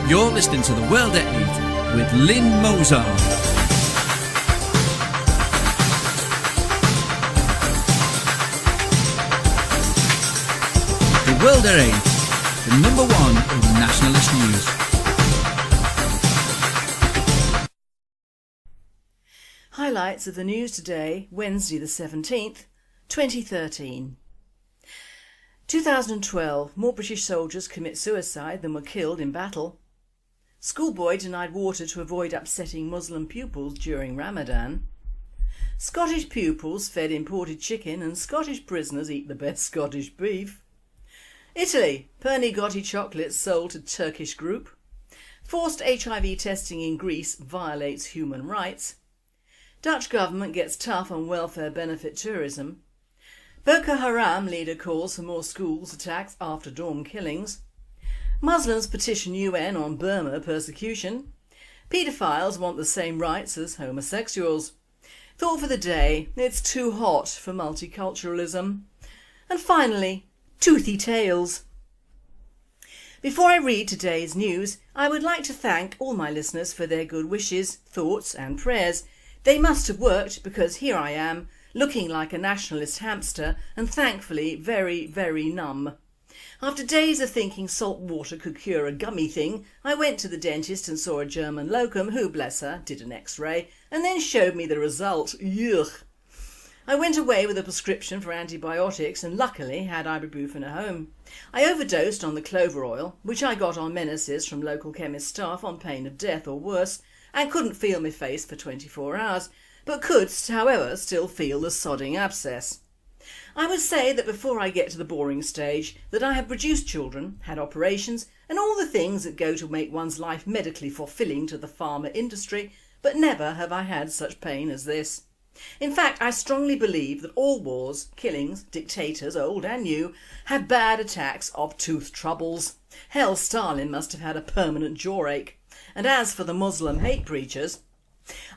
You're listening to The World at 8 with Lynn Mozart. The World at 8, the number one in nationalist news. Highlights of the news today, Wednesday the 17th, 2013. 2012, more British soldiers commit suicide than were killed in battle. Schoolboy denied water to avoid upsetting Muslim pupils during Ramadan. Scottish pupils fed imported chicken and Scottish prisoners eat the best Scottish beef. Italy, Pernigotti chocolates sold to Turkish group. Forced HIV testing in Greece violates human rights. Dutch government gets tough on welfare benefit tourism. Boko Haram leader calls for more schools attacks after dawn killings. Muslims petition UN on Burma persecution. Paedophiles want the same rights as homosexuals. Thought for the day, it's too hot for multiculturalism. And finally, toothy tales. Before I read today's news, I would like to thank all my listeners for their good wishes, thoughts and prayers. They must have worked because here I am, looking like a nationalist hamster and thankfully very, very numb. After days of thinking salt water could cure a gummy thing, I went to the dentist and saw a German locum who, bless her, did an x-ray and then showed me the result. Yuck! I went away with a prescription for antibiotics and luckily had ibuprofen at home. I overdosed on the clover oil, which I got on menaces from local chemist staff on pain of death or worse, and couldn't feel my face for 24 hours, but could, however, still feel the sodding abscess. I would say that before I get to the boring stage, that I have produced children, had operations, and all the things that go to make one's life medically fulfilling to the pharma industry, but never have I had such pain as this. In fact, I strongly believe that all wars, killings, dictators, old and new, have bad attacks of tooth troubles. Hell, Stalin must have had a permanent jawache. And as for the Muslim hate preachers,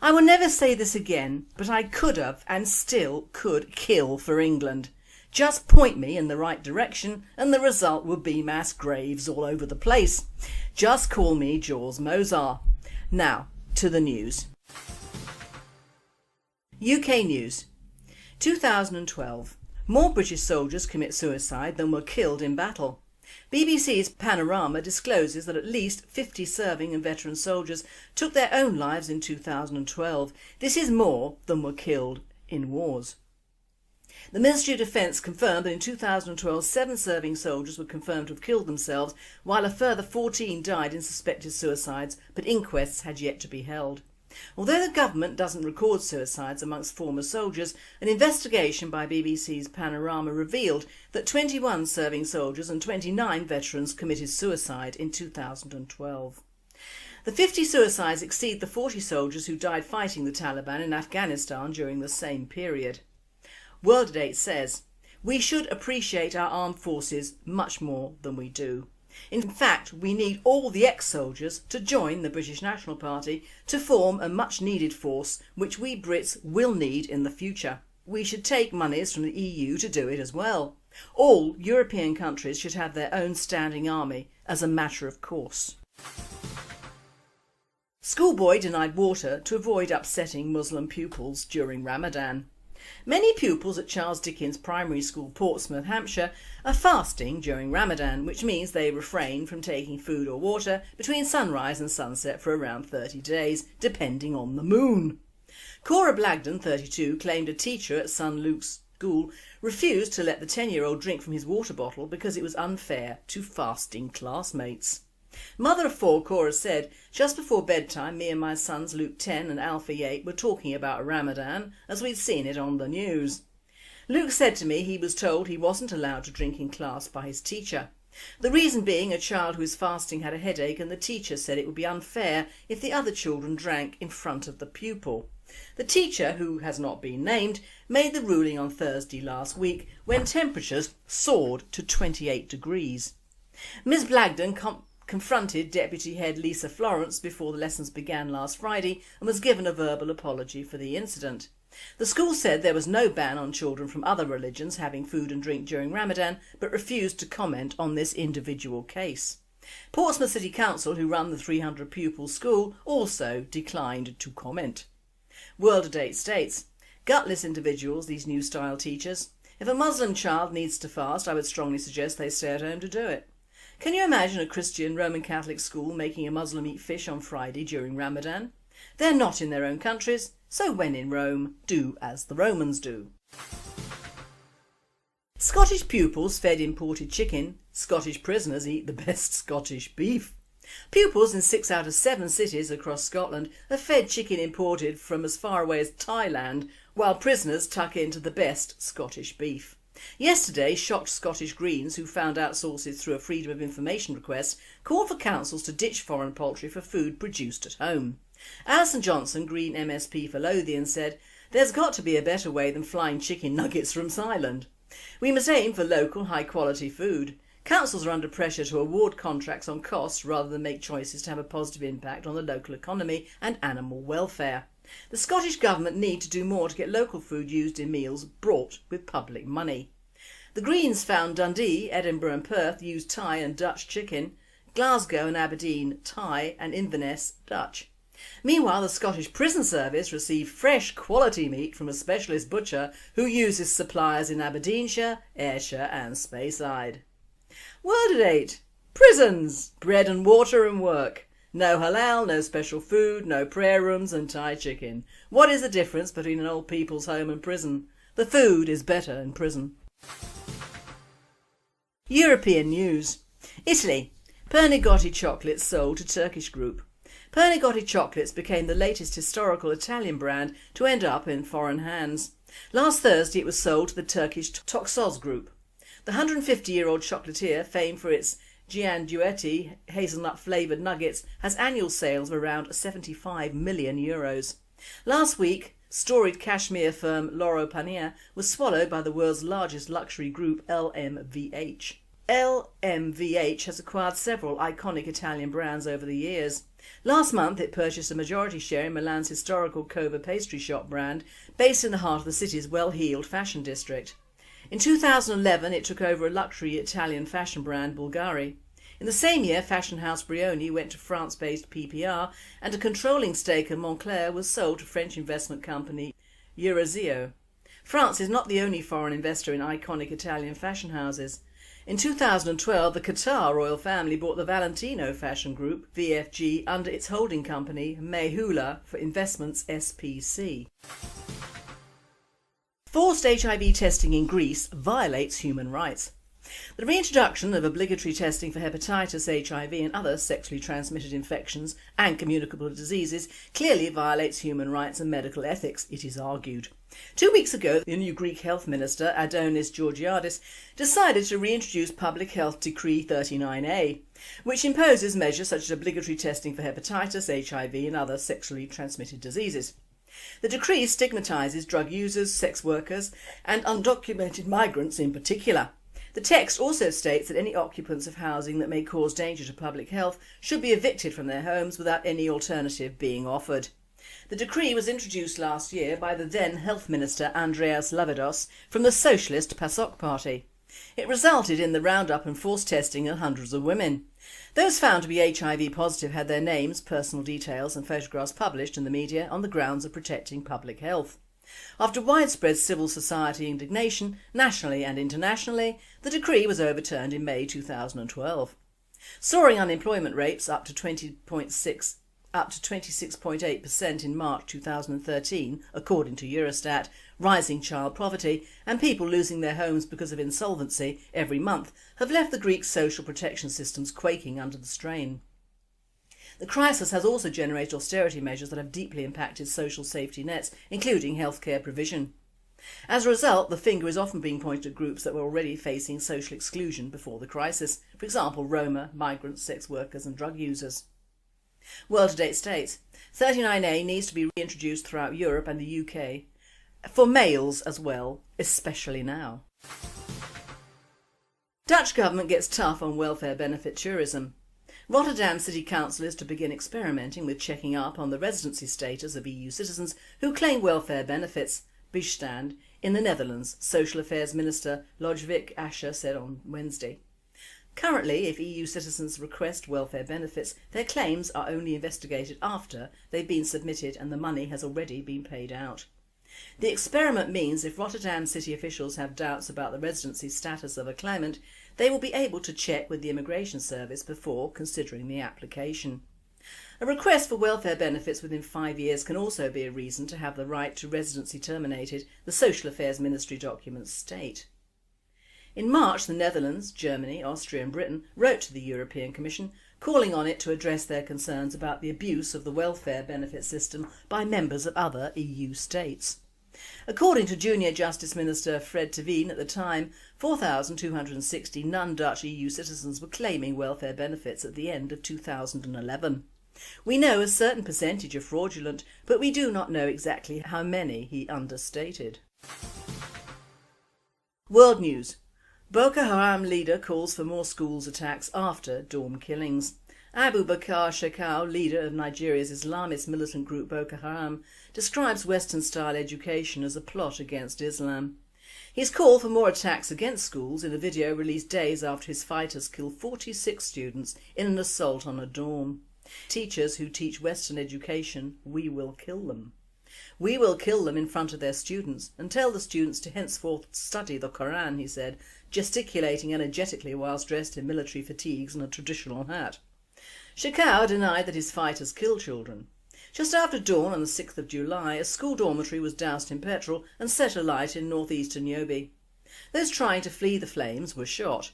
I will never say this again, but I could have and still could kill for England. Just point me in the right direction and the result would be mass graves all over the place. Just call me Jaws Mozart. Now, to the news. UK news. 2012. More British soldiers commit suicide than were killed in battle. BBC's Panorama discloses that at least 50 serving and veteran soldiers took their own lives in 2012. This is more than were killed in wars. The Ministry of Defence confirmed that in 2012 7 serving soldiers were confirmed to have killed themselves, while a further 14 died in suspected suicides, but inquests had yet to be held. Although the government doesn't record suicides amongst former soldiers, an investigation by BBC's Panorama revealed that 21 serving soldiers and 29 veterans committed suicide in 2012. The 50 suicides exceed the 40 soldiers who died fighting the Taliban in Afghanistan during the same period. World at 8 says, "We should appreciate our armed forces much more than we do. In fact, we need all the ex-soldiers to join the British National Party to form a much-needed force which we Brits will need in the future. We should take monies from the EU to do it as well. All European countries should have their own standing army as a matter of course." Schoolboy denied water to avoid upsetting Muslim pupils during Ramadan. Many pupils at Charles Dickens Primary School, Portsmouth, Hampshire, are fasting during Ramadan, which means they refrain from taking food or water between sunrise and sunset for around 30 days, depending on the moon. Cora Blagden, 32, claimed a teacher at St Luke's School refused to let the 10-year-old drink from his water bottle because it was unfair to fasting classmates. Mother of 4, Cora said, "Just before bedtime me and my sons Luke 10 and Alfie 8 were talking about Ramadan as we'd seen it on the news. Luke said to me he was told he wasn't allowed to drink in class by his teacher. The reason being a child who was fasting had a headache and the teacher said it would be unfair if the other children drank in front of the pupil. The teacher, who has not been named, made the ruling on Thursday last week when temperatures soared to 28 degrees. Ms Blagden confronted Deputy Head Lisa Florence before the lessons began last Friday and was given a verbal apology for the incident. The school said there was no ban on children from other religions having food and drink during Ramadan, but refused to comment on this individual case. Portsmouth City Council, who run the 300-pupil school, also declined to comment. World of Date states, gutless individuals, these new style teachers. If a Muslim child needs to fast, I would strongly suggest they stay at home to do it. Can you imagine a Christian Roman Catholic school making a Muslim eat fish on Friday during Ramadan? They're not in their own countries, so when in Rome, do as the Romans do. Scottish pupils fed imported chicken. Scottish prisoners eat the best Scottish beef. Pupils in 6 out of 7 cities across Scotland are fed chicken imported from as far away as Thailand, while prisoners tuck into the best Scottish beef. Yesterday, shocked Scottish Greens, who found out sources through a Freedom of Information request, called for councils to ditch foreign poultry for food produced at home. Alison Johnson, Green MSP for Lothian, said, "There's got to be a better way than flying chicken nuggets from Thailand. We must aim for local, high-quality food. Councils are under pressure to award contracts on costs rather than make choices to have a positive impact on the local economy and animal welfare. The Scottish Government need to do more to get local food used in meals brought with public money." The Greens found Dundee, Edinburgh and Perth used Thai and Dutch chicken, Glasgow and Aberdeen Thai and Inverness Dutch. Meanwhile, the Scottish Prison Service received fresh quality meat from a specialist butcher who uses suppliers in Aberdeenshire, Ayrshire and Speyside. Word at 8. Prisons. Bread and water and work. No halal, no special food, no prayer rooms and Thai chicken. What is the difference between an old people's home and prison? The food is better in prison. European news. Italy. Pernigotti chocolates sold to Turkish group. Pernigotti chocolates became the latest historical Italian brand to end up in foreign hands. Last Thursday it was sold to the Turkish Toxoz group. The 150-year-old chocolatier, famed for its Gianduetti hazelnut flavoured nuggets, has annual sales of around €75 million. Last week, storied cashmere firm Loro Panier was swallowed by the world's largest luxury group LMVH. LMVH has acquired several iconic Italian brands over the years. Last month it purchased a majority share in Milan's historical Cova pastry shop brand, based in the heart of the city's well-heeled fashion district. In 2011 it took over a luxury Italian fashion brand, Bulgari. In the same year, fashion house Brioni went to France-based PPR, and a controlling stake in Moncler was sold to French investment company Eurazeo. France is not the only foreign investor in iconic Italian fashion houses. In 2012, the Qatar royal family bought the Valentino fashion group, VFG, under its holding company, Mayhoola for Investments SPC. Forced HIV testing in Greece violates human rights. The reintroduction of obligatory testing for hepatitis, HIV and other sexually transmitted infections and communicable diseases clearly violates human rights and medical ethics, it is argued. 2 weeks ago, the new Greek Health Minister, Adonis Georgiadis, decided to reintroduce Public Health Decree 39A, which imposes measures such as obligatory testing for hepatitis, HIV and other sexually transmitted diseases. The decree stigmatises drug users, sex workers and undocumented migrants in particular. The text also states that any occupants of housing that may cause danger to public health should be evicted from their homes without any alternative being offered. The decree was introduced last year by the then Health Minister Andreas Lavidos from the socialist PASOK party. It resulted in the roundup and forced testing of hundreds of women. Those found to be HIV positive had their names, personal details and photographs published in the media on the grounds of protecting public health. After widespread civil society indignation, nationally and internationally, the decree was overturned in May 2012. Soaring unemployment rates up to 26.8% in March 2013, according to Eurostat, rising child poverty and people losing their homes because of insolvency every month have left the Greek social protection systems quaking under the strain. The crisis has also generated austerity measures that have deeply impacted social safety nets, including healthcare provision. As a result, the finger is often being pointed at groups that were already facing social exclusion before the crisis, for example Roma, migrants, sex workers and drug users. World to date states 39A needs to be reintroduced throughout Europe and the UK, for males as well, especially now. Dutch government gets tough on welfare benefit tourism. Rotterdam City Council is to begin experimenting with checking up on the residency status of EU citizens who claim welfare benefits, bijstand, in the Netherlands, Social Affairs Minister Lodewijk Asscher said on Wednesday. Currently, if EU citizens request welfare benefits, their claims are only investigated after they've been submitted and the money has already been paid out. The experiment means if Rotterdam city officials have doubts about the residency status of a claimant, they will be able to check with the immigration service before considering the application. A request for welfare benefits within 5 years can also be a reason to have the right to residency terminated, the Social Affairs Ministry documents state. In March, the Netherlands, Germany, Austria and Britain wrote to the European Commission calling on it to address their concerns about the abuse of the welfare benefit system by members of other EU states. According to Junior Justice Minister Fred Teveen at the time, 4,260 non-Dutch EU citizens were claiming welfare benefits at the end of 2011. We know a certain percentage are fraudulent, but we do not know exactly how many, he understated. World News. Boko Haram leader calls for more schools attacks after dorm killings. Abu Bakr Shekau, leader of Nigeria's Islamist militant group Boko Haram, describes Western-style education as a plot against Islam. He's called for more attacks against schools in a video released days after his fighters killed 46 students in an assault on a dorm. Teachers who teach Western education, we will kill them. We will kill them in front of their students and tell the students to henceforth study the Quran, he said, gesticulating energetically whilst dressed in military fatigues and a traditional hat. Shekau denied that his fighters killed children. Just after dawn on the 6th of July, a school dormitory was doused in petrol and set alight in northeastern Yobe. Those trying to flee the flames were shot.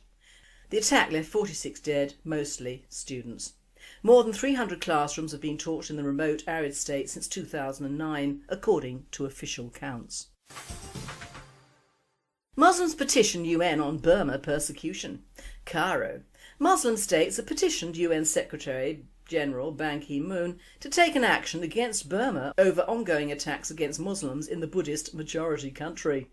The attack left 46 dead, mostly students. More than 300 classrooms have been torched in the remote, arid state since 2009, according to official counts. Muslims petition UN on Burma persecution. Cairo. Muslim states have petitioned UN Secretary General Ban Ki-moon to take an action against Burma over ongoing attacks against Muslims in the Buddhist majority country.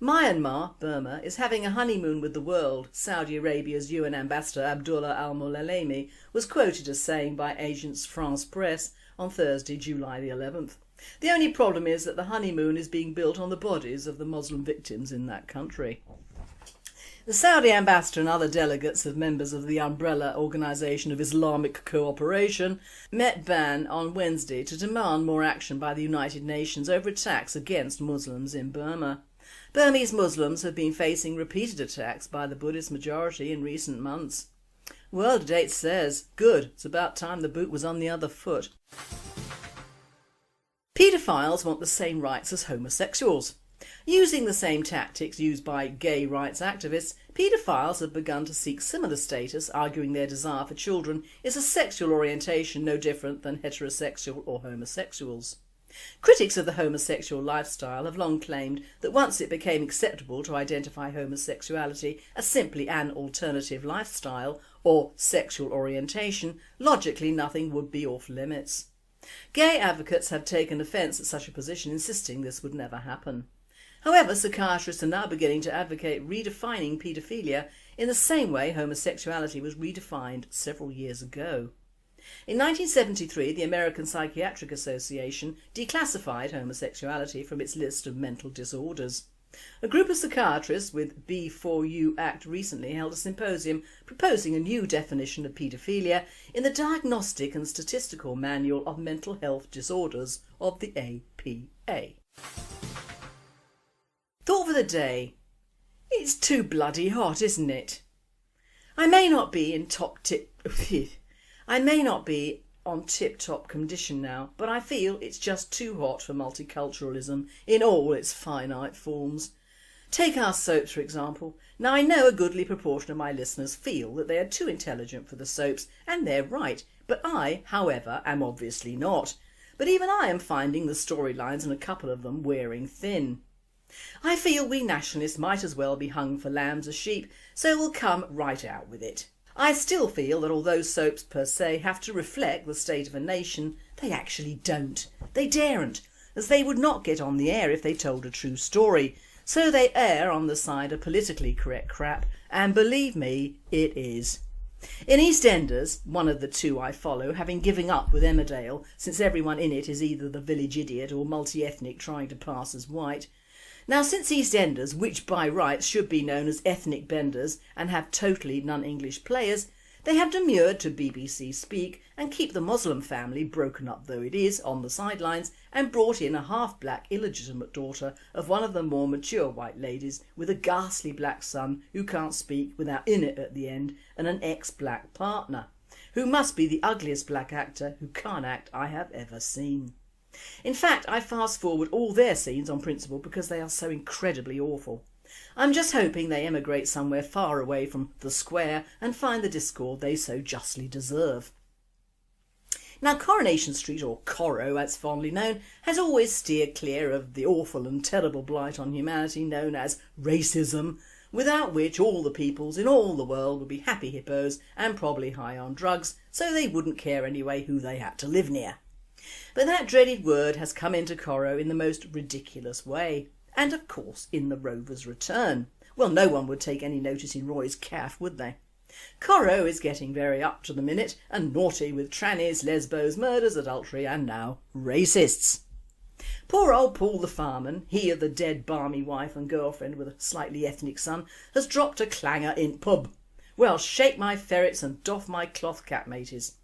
Myanmar, Burma, is having a honeymoon with the world, Saudi Arabia's UN ambassador Abdullah al-Mulalemi was quoted as saying by Agence France Presse on Thursday, July the 11th. The only problem is that the honeymoon is being built on the bodies of the Muslim victims in that country. The Saudi ambassador and other delegates of members of the Umbrella Organisation of Islamic Cooperation met Ban on Wednesday to demand more action by the United Nations over attacks against Muslims in Burma. Burmese Muslims have been facing repeated attacks by the Buddhist majority in recent months. World Date says, good, it's about time the boot was on the other foot. Paedophiles want the same rights as homosexuals. Using the same tactics used by gay rights activists, paedophiles have begun to seek similar status, arguing their desire for children is a sexual orientation no different than heterosexual or homosexuals. Critics of the homosexual lifestyle have long claimed that once it became acceptable to identify homosexuality as simply an alternative lifestyle or sexual orientation, logically nothing would be off limits. Gay advocates have taken offence at such a position, insisting this would never happen. However, psychiatrists are now beginning to advocate redefining paedophilia in the same way homosexuality was redefined several years ago. In 1973, the American Psychiatric Association declassified homosexuality from its list of mental disorders. A group of psychiatrists with B4U Act recently held a symposium proposing a new definition of paedophilia in the Diagnostic and Statistical Manual of Mental Health Disorders of the APA. Thought for the day. It's too bloody hot, isn't it? I may not be on tip-top condition now, but I feel it's just too hot for multiculturalism in all its finite forms. Take our soaps, for example. Now, I know a goodly proportion of my listeners feel that they are too intelligent for the soaps, and they're right, but I, however, am obviously not. But even I am finding the storylines in a couple of them wearing thin. I feel we nationalists might as well be hung for lambs as sheep, so we'll come right out with it. I still feel that although soaps per se have to reflect the state of a nation, they actually don't. They daren't, as they would not get on the air if they told a true story. So they err on the side of politically correct crap, and believe me, it is. In EastEnders, one of the two I follow, having given up with Emmerdale since everyone in it is either the village idiot or multi-ethnic trying to pass as white. Now, since EastEnders, which by rights should be known as ethnic benders and have totally non-English players, they have demurred to BBC Speak and keep the Muslim family, broken up though it is, on the sidelines, and brought in a half-black illegitimate daughter of one of the more mature white ladies with a ghastly black son who can't speak without "in it" at the end, and an ex-black partner, who must be the ugliest black actor who can't act I have ever seen. In fact, I fast forward all their scenes on principle because they are so incredibly awful. I'm just hoping they emigrate somewhere far away from the square and find the discord they so justly deserve. Now, Coronation Street, or Coro as fondly known, has always steered clear of the awful and terrible blight on humanity known as racism, without which all the peoples in all the world would be happy hippos and probably high on drugs, so they wouldn't care anyway who they had to live near. But that dreaded word has come into Coro in the most ridiculous way. And of course in the Rover's return. Well, no one would take any notice in Roy's calf, would they? Coro is getting very up to the minute and naughty with trannies, lesbos, murders, adultery and now racists. Poor old Paul the fireman, he of the dead balmy wife and girlfriend with a slightly ethnic son, has dropped a clanger in pub. Well, shake my ferrets and doff my cloth cap, mateys.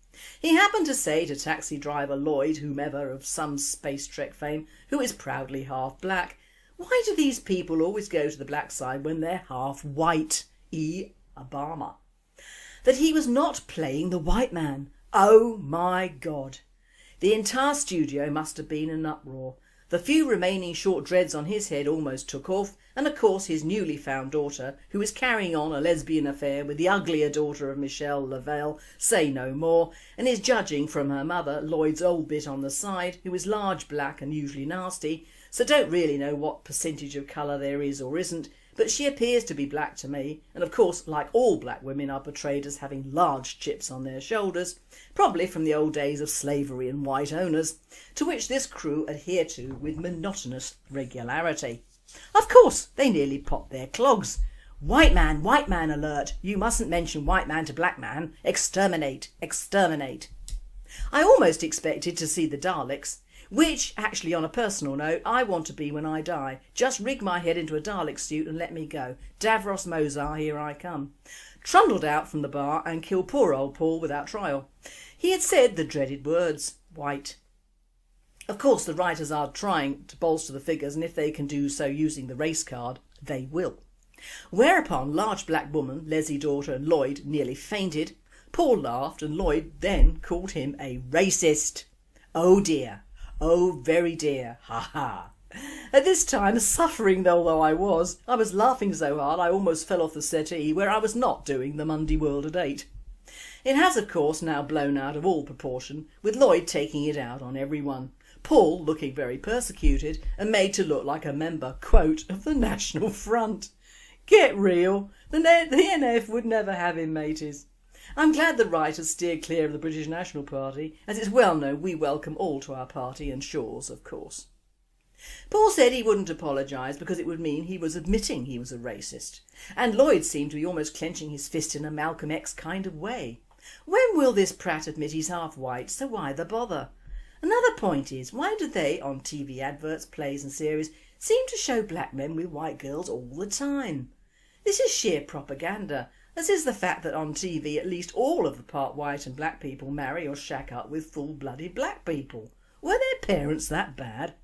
He happened to say to taxi driver Lloyd, whomever of some space trek fame, who is proudly half black, "Why do these people always go to the black side when they're half white? Obama." That he was not playing the white man. Oh my God. The entire studio must have been in an uproar. The few remaining short dreads on his head almost took off, and of course his newly found daughter, who is carrying on a lesbian affair with the uglier daughter of Michelle Lavelle, say no more, and is judging from her mother, Lloyd's old bit on the side, who is large, black and usually nasty, so don't really know what percentage of colour there is or isn't, but she appears to be black to me, and of course like all black women are portrayed as having large chips on their shoulders, probably from the old days of slavery and white owners, to which this crew adhere to with monotonous regularity. Of course they nearly popped their clogs. White man alert, you mustn't mention white man to black man, exterminate, exterminate. I almost expected to see the Daleks, which, actually on a personal note, I want to be when I die. Just rig my head into a Dalek suit and let me go. Davros Mozart, here I come. Trundled out from the bar and killed poor old Paul without trial. He had said the dreaded words, white. Of course the writers are trying to bolster the figures, and if they can do so using the race card, they will. Whereupon large black woman, Leslie daughter and Lloyd nearly fainted. Paul laughed and Lloyd then called him a racist. Oh dear. Oh, very dear, ha ha. At this time, suffering though I was laughing so hard I almost fell off the settee where I was not doing the Monday World at 8. It has of course now blown out of all proportion, with Lloyd taking it out on everyone. Paul looking very persecuted and made to look like a member, quote, of the National Front. Get real, the NF would never have him, mateys. I'm glad the writers steered clear of the British National Party, as it's well known we welcome all to our party and shores, of course. Paul said he wouldn't apologise because it would mean he was admitting he was a racist, and Lloyd seemed to be almost clenching his fist in a Malcolm X kind of way. When will this prat admit he's half white, so why the bother? Another point is, why do they, on TV adverts, plays and series, seem to show black men with white girls all the time? This is sheer propaganda, as is the fact that on TV at least all of the part white and black people marry or shack up with full-blooded black people. Were their parents that bad?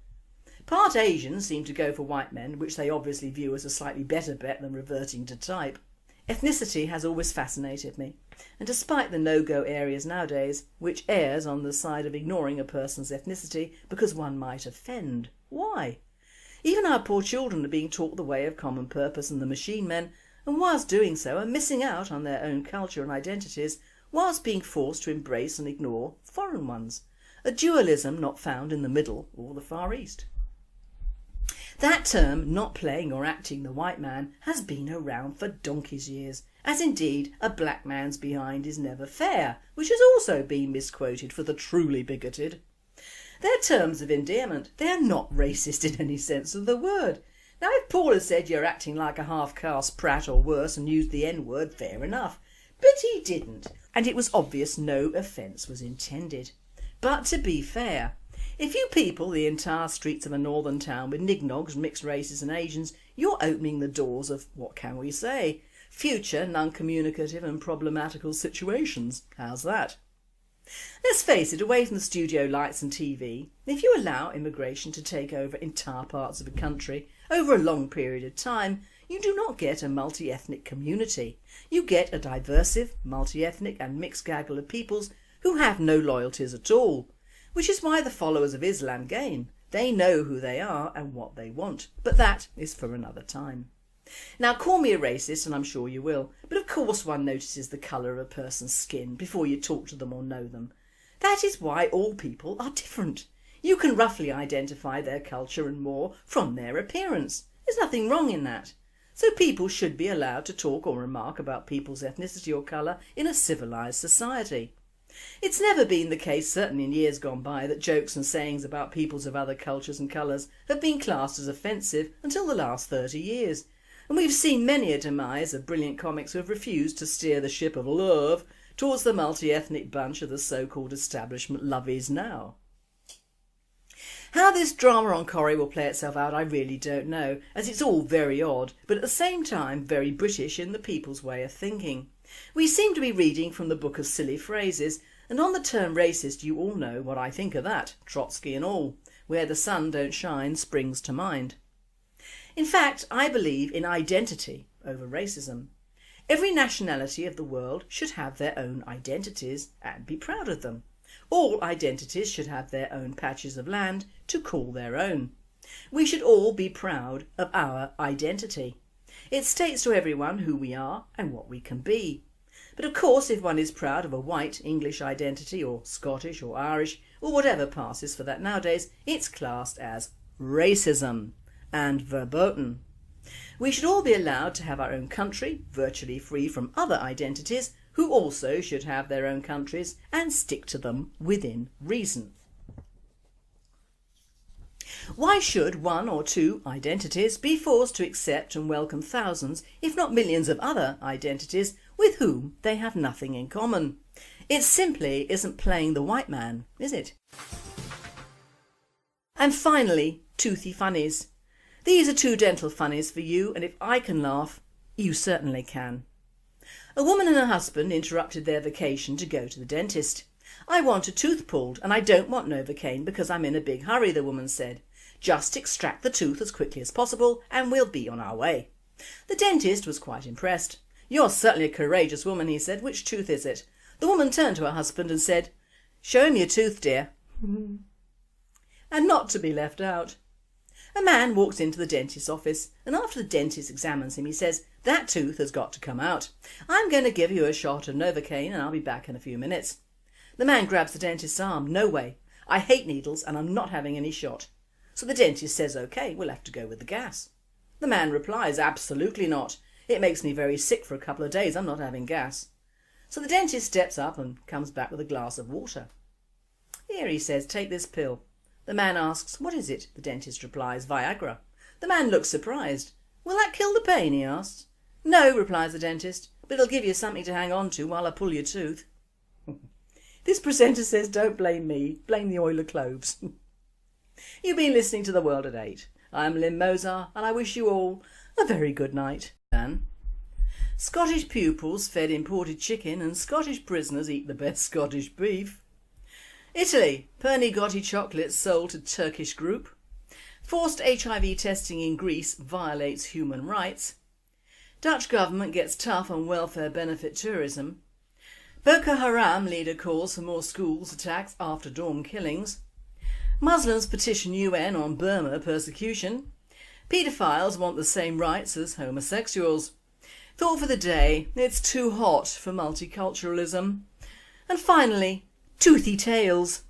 Part Asians seem to go for white men, which they obviously view as a slightly better bet than reverting to type. Ethnicity has always fascinated me, and despite the no-go areas nowadays, which errs on the side of ignoring a person's ethnicity because one might offend, why? Even our poor children are being taught the way of common purpose and the machine men, and whilst doing so are missing out on their own culture and identities, whilst being forced to embrace and ignore foreign ones. A dualism not found in the Middle or the Far East. That term, not playing or acting the white man, has been around for donkey's years, as indeed a black man's behind is never fair, which has also been misquoted for the truly bigoted. They're terms of endearment, they are not racist in any sense of the word. Now if Paul has said you're acting like a half-caste prat or worse and used the N-word, fair enough, but he didn't, and it was obvious no offence was intended. But to be fair, If you people the entire streets of a northern town with nignogs, mixed races and Asians, you're opening the doors of, what can we say, future non-communicative and problematical situations. How's that? Let's face it, away from the studio lights and TV, if you allow immigration to take over entire parts of a country over a long period of time, you do not get a multi-ethnic community. You get a diversive, multi-ethnic and mixed gaggle of peoples who have no loyalties at all. Which is why the followers of Islam gain. They know who they are and what they want. But that is for another time. Now call me a racist, and I'm sure you will, but of course one notices the colour of a person's skin before you talk to them or know them. That is why all people are different. You can roughly identify their culture and more from their appearance. There's nothing wrong in that. So people should be allowed to talk or remark about people's ethnicity or colour in a civilised society. It's never been the case, certainly in years gone by, that jokes and sayings about peoples of other cultures and colours have been classed as offensive until the last 30 years. And we've seen many a demise of brilliant comics who have refused to steer the ship of love towards the multi-ethnic bunch of the so-called establishment lovies now. How this drama on Corrie will play itself out I really don't know, as it's all very odd, but at the same time very British in the people's way of thinking. We seem to be reading from the book of silly phrases, and on the term racist you all know what I think of that, Trotsky and all. Where the sun don't shine springs to mind. In fact, I believe in identity over racism. Every nationality of the world should have their own identities and be proud of them. All identities should have their own patches of land to call their own. We should all be proud of our identity. It states to everyone who we are and what we can be. But of course, if one is proud of a white English identity or Scottish or Irish or whatever passes for that nowadays, it's classed as racism. And verboten. We should all be allowed to have our own country, virtually free from other identities, who also should have their own countries and stick to them within reason. Why should one or two identities be forced to accept and welcome thousands, if not millions of other identities with whom they have nothing in common? It simply isn't playing the white man, is it? And finally, toothy funnies. These are two dental funnies for you, and if I can laugh, you certainly can. A woman and her husband interrupted their vacation to go to the dentist. I want a tooth pulled and I don't want Novocaine because I'm in a big hurry, the woman said. Just extract the tooth as quickly as possible and we'll be on our way. The dentist was quite impressed. You're certainly a courageous woman, he said. Which tooth is it? The woman turned to her husband and said, Show him your tooth, dear. And not to be left out. A man walks into the dentist's office and after the dentist examines him he says, That tooth has got to come out. I'm going to give you a shot of Novocaine and I'll be back in a few minutes. The man grabs the dentist's arm. No way. I hate needles and I'm not having any shot. So the dentist says, OK, we'll have to go with the gas. The man replies, Absolutely not. It makes me very sick for a couple of days. I'm not having gas. So the dentist steps up and comes back with a glass of water. Here, he says, take this pill. The man asks, What is it? The dentist replies, Viagra. The man looks surprised. Will that kill the pain? He asks. No, replies the dentist, but it'll give you something to hang on to while I pull your tooth. This presenter says, Don't blame me, blame the oil of cloves. You've been listening to The World at 8. I'm Lynn Mozart and I wish you all a very good night. Dan. Scottish pupils fed imported chicken and Scottish prisoners eat the best Scottish beef. Italy, Pernigotti chocolates sold to Turkish group. Forced HIV testing in Greece violates human rights. Dutch government gets tough on welfare benefit tourism. Boko Haram leader calls for more schools attacks after dawn killings. Muslims petition UN on Burma persecution. Paedophiles want the same rights as homosexuals. Thought for the day, it's too hot for multiculturalism. And finally, toothy tales.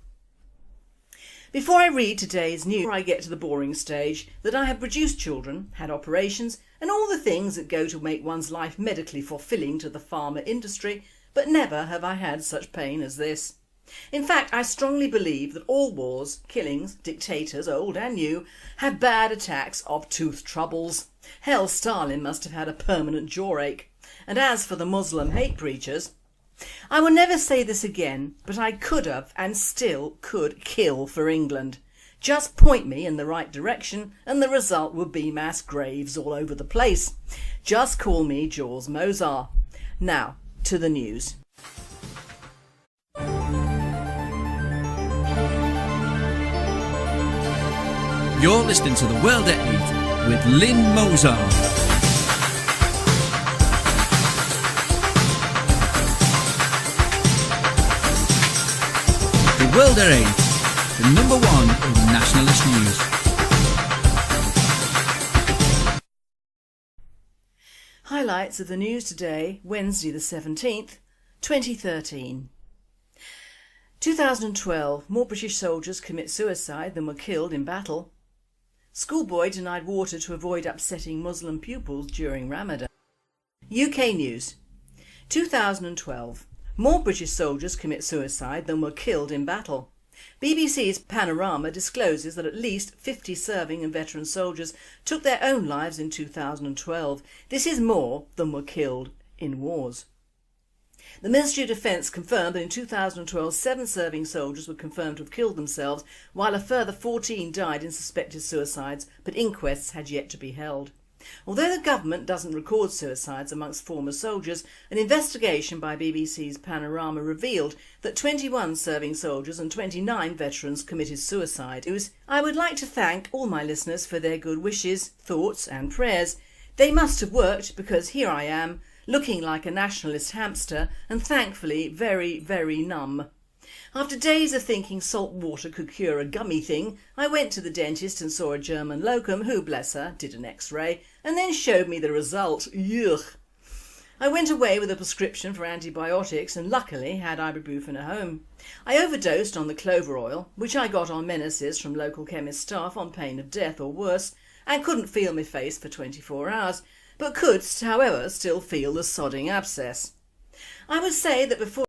Before I read today's news, before I get to the boring stage, that I have produced children, had operations and all the things that go to make one's life medically fulfilling to the pharma industry, but never have I had such pain as this. In fact, I strongly believe that all wars, killings, dictators, old and new, have bad attacks of tooth troubles. Hell, Stalin must have had a permanent jaw ache. And as for the Muslim hate preachers, I will never say this again, but I could have and still could kill for England. Just point me in the right direction and the result would be mass graves all over the place. Just call me Jules Mozart. Now to the news. You're listening to The World at 8 with Lynn Mozart. The World at 8, the number one in nationalist news. Highlights of the news today, Wednesday the 17th, 2013. 2012, more British soldiers commit suicide than were killed in battle. Schoolboy denied water to avoid upsetting Muslim pupils during Ramadan. UK news. 2012. More British soldiers commit suicide than were killed in battle. BBC's Panorama discloses that at least 50 serving and veteran soldiers took their own lives in 2012. This is more than were killed in wars. The Ministry of Defence confirmed that in 2012 7 serving soldiers were confirmed to have killed themselves, while a further 14 died in suspected suicides, but inquests had yet to be held. Although the government doesn't record suicides amongst former soldiers, an investigation by BBC's Panorama revealed that 21 serving soldiers and 29 veterans committed suicide. I would like to thank all my listeners for their good wishes, thoughts and prayers. They must have worked, because here I am, looking like a nationalist hamster and thankfully very, very numb. After days of thinking salt water could cure a gummy thing, I went to the dentist and saw a German locum who, bless her, did an x-ray and then showed me the result. Yuck! I went away with a prescription for antibiotics and luckily had ibuprofen at home. I overdosed on the clover oil, which I got on menaces from local chemist staff on pain of death or worse, and couldn't feel my face for 24 hours, but could, however, still feel the sodding abscess. I would say that before